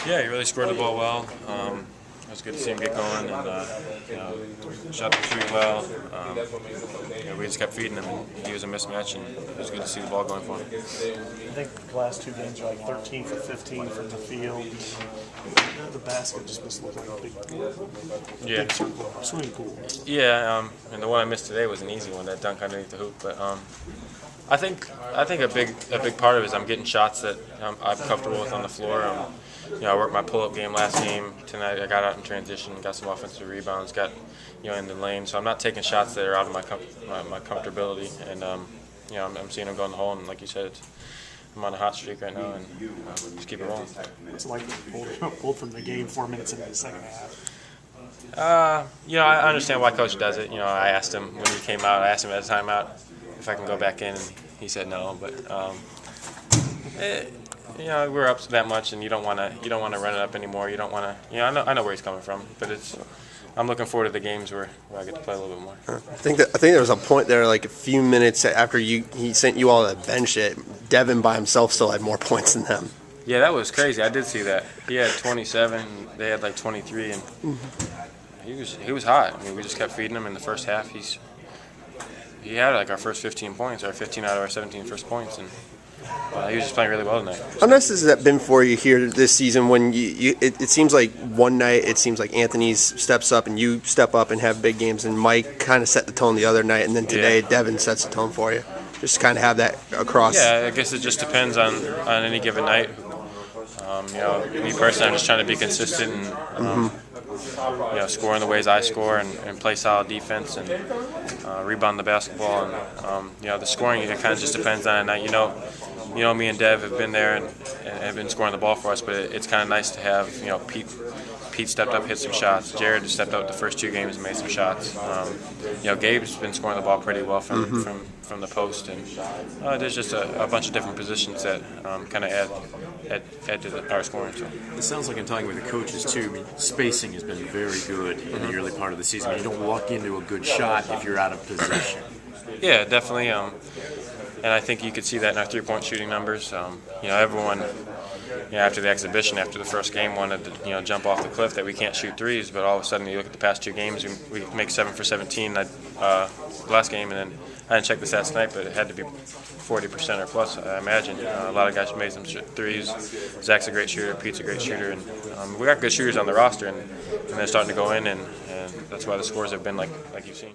Yeah, he really scored the ball well. It was good to see him get going, and shot the shoot well. We just kept feeding him, and he was a mismatch, and it was good to see the ball going for him. I think the last two games are like 13 for 15 from the field. The basket just must look like a big swimming pool. Yeah, and the one I missed today was an easy one, that dunk underneath the hoop. But I think a big part of it is I'm getting shots that I'm comfortable with on the floor. I worked my pull-up game last game. Tonight I got out in transition, got some offensive rebounds, got in the lane. So I'm not taking shots that are out of my comfortability, and I'm seeing them go in the hole. And like you said, I'm on a hot streak right now, and just keep it rolling. It's like pulled from the game 4 minutes into the second half. I understand why Coach does it. I asked him when he came out. I asked him at a timeout if I can go back in, and he said no. But we're up that much, and you don't want to run it up anymore. You don't want to. I know where he's coming from, but I'm looking forward to the games where I get to play a little bit more. I think there was a point there, like a few minutes after he sent you all to the bench. Devin by himself still had more points than them. Yeah, that was crazy. I did see that. He had 27. They had like 23, and he was hot. I mean, we just kept feeding him in the first half. He had like our first 15 points, or 15 out of our 17 first points, and he was just playing really well tonight. How nice has that been for you here this season? When it seems like one night it seems like Anthony's steps up and you step up and have big games, and Mike kind of set the tone the other night, and then today Devin sets the tone for you. Just kind of have that across. Yeah, I guess it just depends on any given night. Me personally, I'm just trying to be consistent and score in the ways I score and play solid defense and rebound the basketball. And the scoring, it kind of just depends on a night. Me and Dev have been there and have been scoring the ball for us, but it's kind of nice to have Pete stepped up, hit some shots. Jared has stepped up the first two games and made some shots. Gabe's been scoring the ball pretty well from the post, and there's just a bunch of different positions that kind of add to our scoring. So. It sounds like in talking with the coaches too, I mean, spacing has been very good in the early part of the season. You don't walk into a good shot if you're out of position. Yeah, definitely. And I think you could see that in our three-point shooting numbers. Everyone, after the exhibition, after the first game, wanted to jump off the cliff that we can't shoot threes. But all of a sudden, you look at the past two games, we make 7 for 17 last game, and then I didn't check the stats tonight, but it had to be 40% or plus, I imagine. A lot of guys made some threes. Zach's a great shooter, Pete's a great shooter, and we got good shooters on the roster, and they're starting to go in, and that's why the scores have been like you've seen.